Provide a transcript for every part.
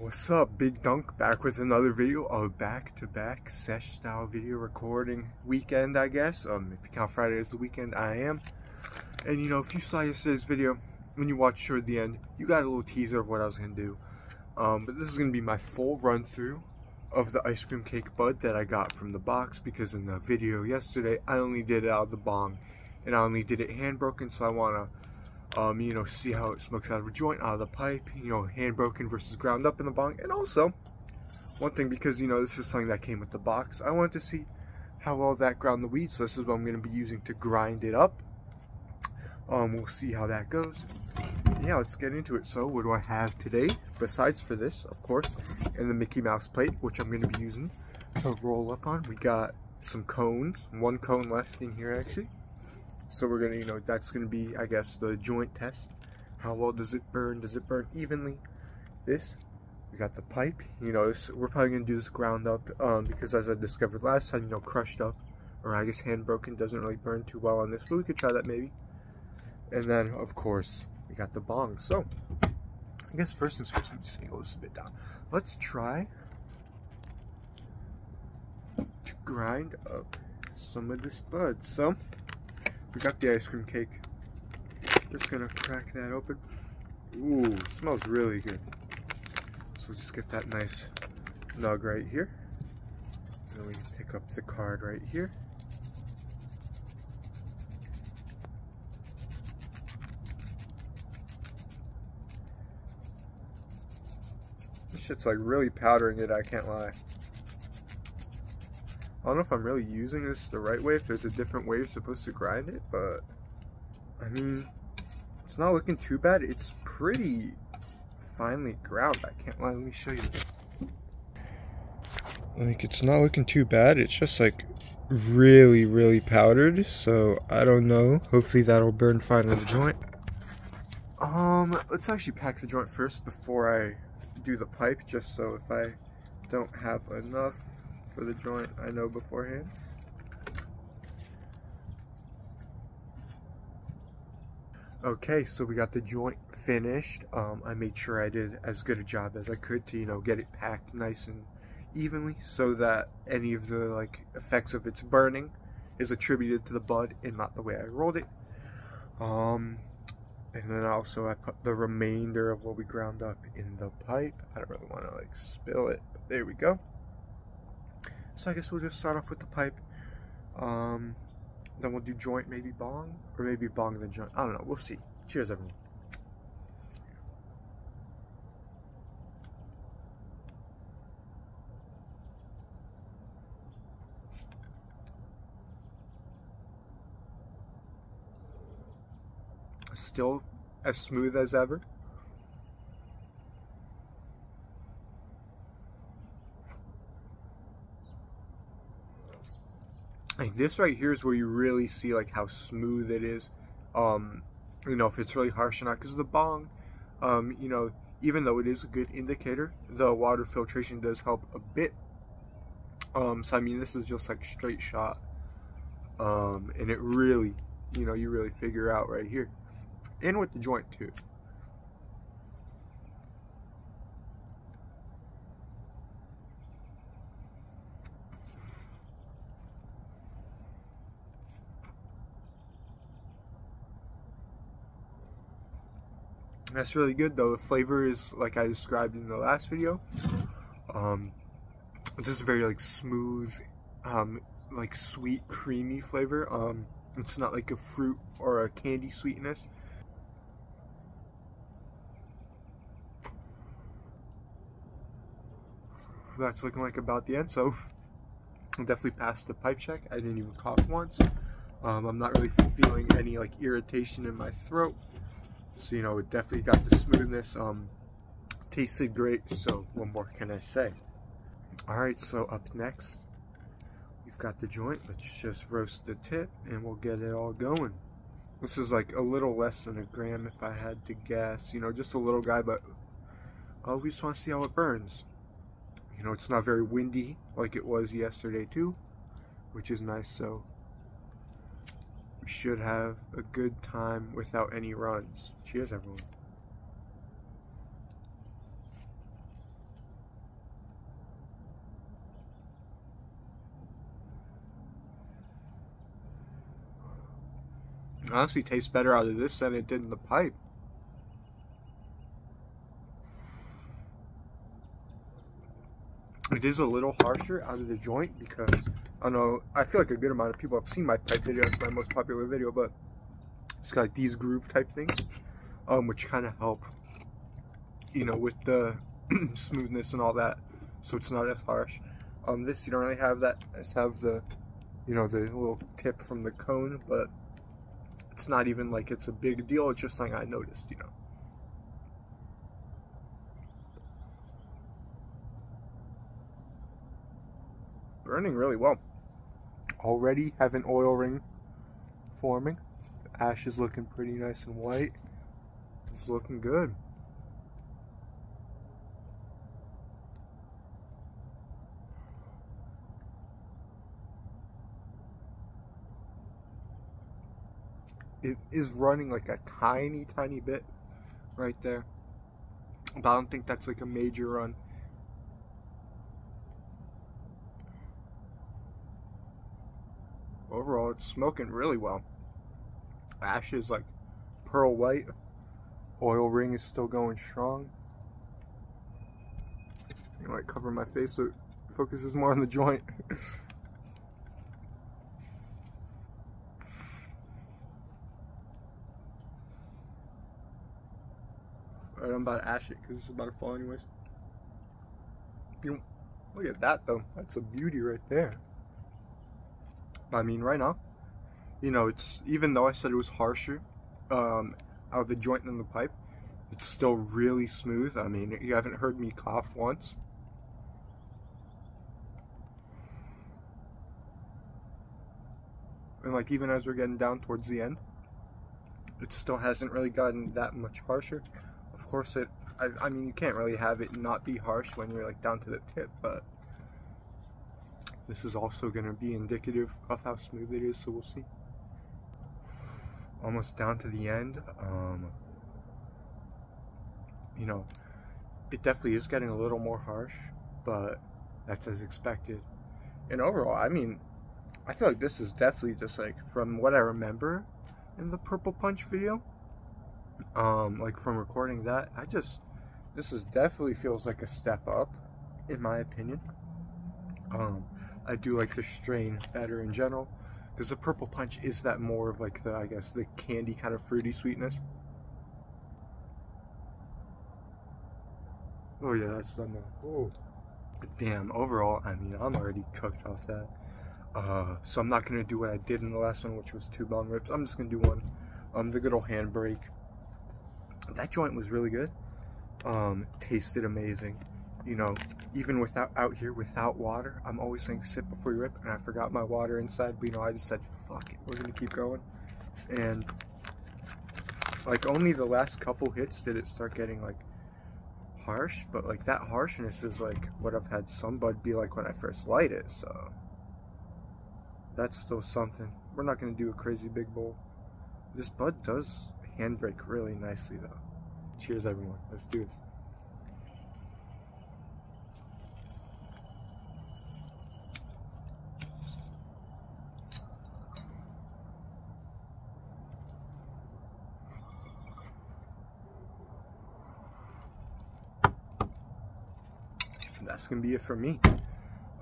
What's up, Big Dunk, back with another video, a back-to-back sesh style video recording weekend, I guess. If you count Friday as the weekend, I am. And you know, if you saw yesterday's video, when you watched toward the end, you got a little teaser of what I was gonna do. But this is gonna be my full run through of the ice cream cake bud that I got from the box, because in the video yesterday, I only did it out of the bong, and I only did it hand broken, so I wanna you know, see how it smokes out of a joint, out of the pipe, you know, hand broken versus ground up in the bong. And also, one thing, because, you know, this is something that came with the box, I wanted to see how well that ground the weed, so this is what I'm going to be using to grind it up. We'll see how that goes. Yeah, let's get into it. So, what do I have today, besides for this, of course, and the Mickey Mouse plate, which I'm going to be using to roll up on. We got some cones, one cone left in here, actually. So we're gonna, you know, that's gonna be, I guess, the joint test. How well does it burn? Does it burn evenly? This, we got the pipe. You know, we're probably gonna do this ground up, because as I discovered last time, you know, crushed up, or I guess hand broken, doesn't really burn too well on this, but we could try that maybe. And then, of course, we got the bong. So, I guess first things first, I'm just angle this a bit down. Let's try to grind up some of this bud. So, we got the ice cream cake. Just gonna crack that open. Ooh, smells really good. So we'll just get that nice nug right here. And then we can pick up the card right here. This shit's like really powdering it, I can't lie. I don't know if I'm really using this the right way, if there's a different way you're supposed to grind it, but I mean, it's not looking too bad. It's pretty finely ground, I can't lie. Let me show you. Like, it's not looking too bad. It's just like really powdered, so I don't know. Hopefully that'll burn fine on the joint. Let's actually pack the joint first before I do the pipe, just so if I don't have enough for the joint, I know beforehand. Okay, so we got the joint finished. I made sure I did as good a job as I could to, you know, get it packed nice and evenly, so that any of the like effects of its burning is attributed to the bud and not the way I rolled it. And then also I put the remainder of what we ground up in the pipe. I don't really want to like spill it, but there we go. So I guess we'll just start off with the pipe. Then we'll do joint, maybe bong, or maybe bong then joint. I don't know. We'll see. Cheers, everyone. Still as smooth as ever. Like, this right here is where you really see like how smooth it is, you know, if it's really harsh or not, because the bong, you know, even though it is a good indicator, the water filtration does help a bit. So I mean, this is just like straight shot, and it really, you know, you really figure out right here, and with the joint too. That's really good though. The flavor is like I described in the last video. Just very like smooth, like sweet, creamy flavor. It's not like a fruit or a candy sweetness. That's looking like about the end. So I'll definitely pass the pipe check. I didn't even cough once. I'm not really feeling any like irritation in my throat. So, you know, it definitely got the smoothness. Tasted great, so what more can I say? Alright, so up next, we've got the joint. Let's just roast the tip, and we'll get it all going. This is like a little less than a gram if I had to guess. You know, just a little guy, but we just want to see how it burns. You know, it's not very windy like it was yesterday too, which is nice, so we should have a good time without any runs. Cheers, everyone. It honestly tastes better out of this than it did in the pipe. It is a little harsher out of the joint because, I don't know, I feel like a good amount of people have seen my pipe video. It's my most popular video, but it's got like these groove type things, which kind of help, you know, with the smoothness and all that, so it's not as harsh. This, you don't really have that. I just have the, you know, the little tip from the cone, but it's not even like it's a big deal. It's just something I noticed, you know. Burning really well. Already have an oil ring forming. The ash is looking pretty nice and white. It's looking good. It is running like a tiny bit right there, but I don't think that's like a major run. Overall, it's smoking really well. Ash is like pearl white. Oil ring is still going strong. I might cover my face so it focuses more on the joint. Alright, I'm about to ash it because it's about to fall anyways. Look at that though. That's a beauty right there. I mean, right now, you know, it's, even though I said it was harsher out of the joint than the pipe, it's still really smooth. I mean, you haven't heard me cough once. And like, even as we're getting down towards the end, it still hasn't really gotten that much harsher. Of course, I mean, you can't really have it not be harsh when you're like down to the tip, but this is also going to be indicative of how smooth it is, so we'll see. Almost down to the end. You know, it definitely is getting a little more harsh, but that's as expected. And overall, I mean, I feel like this is definitely just like, from what I remember in the Purple Punch video, like from recording that, this is definitely feels like a step up, in my opinion. I do like the strain better in general, because the Purple Punch is that more of like the, I guess, the candy kind of fruity sweetness. Oh yeah, that's done now. Oh, damn, overall, I mean, I'm already cooked off that. So I'm not gonna do what I did in the last one, which was 2 bong rips. I'm just gonna do one. The good old handbrake. That joint was really good. Tasted amazing. You know, even without out here without water, I'm always saying sip before you rip, and I forgot my water inside, but you know, I just said fuck it, we're gonna keep going. And like, only the last couple hits did it start getting like harsh, but like that harshness is like what I've had some bud be like when I first light it, so that's still something. We're not gonna do a crazy big bowl. This bud does handbrake really nicely though. Cheers everyone, let's do this. That's gonna be it for me.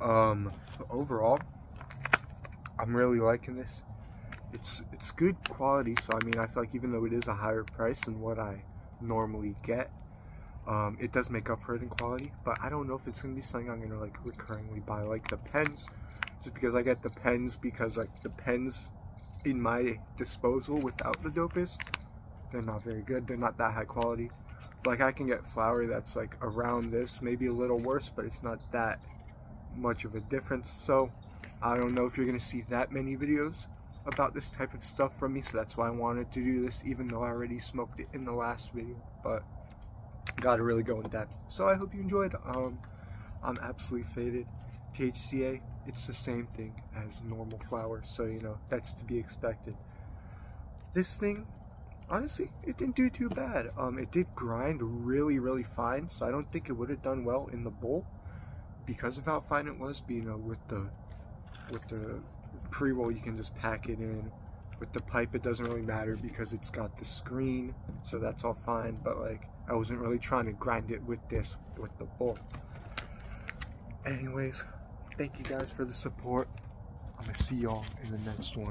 Overall, I'm really liking this. It's good quality, so I mean, I feel like even though it is a higher price than what I normally get, it does make up for it in quality. But I don't know if it's gonna be something I'm gonna like recurringly buy, like the pens, just because I get the pens, because like the pens in my disposal without the dopest, they're not very good. They're not that high quality. Like, I can get flour that's like around this, maybe a little worse, but it's not that much of a difference. So I don't know if you're gonna see that many videos about this type of stuff from me, so that's why I wanted to do this, even though I already smoked it in the last video. But gotta really go in depth. So I hope you enjoyed. I'm absolutely faded. Thca, it's the same thing as normal flour, so you know, that's to be expected. This thing, honestly, it didn't do too bad. It did grind really fine, so I don't think it would have done well in the bowl because of how fine it was. But you know, with the pre-roll, you can just pack it in With the pipe, it doesn't really matter because it's got the screen, so that's all fine. But like, I wasn't really trying to grind it with this, with the bowl. Anyways, thank you guys for the support. I'm gonna see y'all in the next one.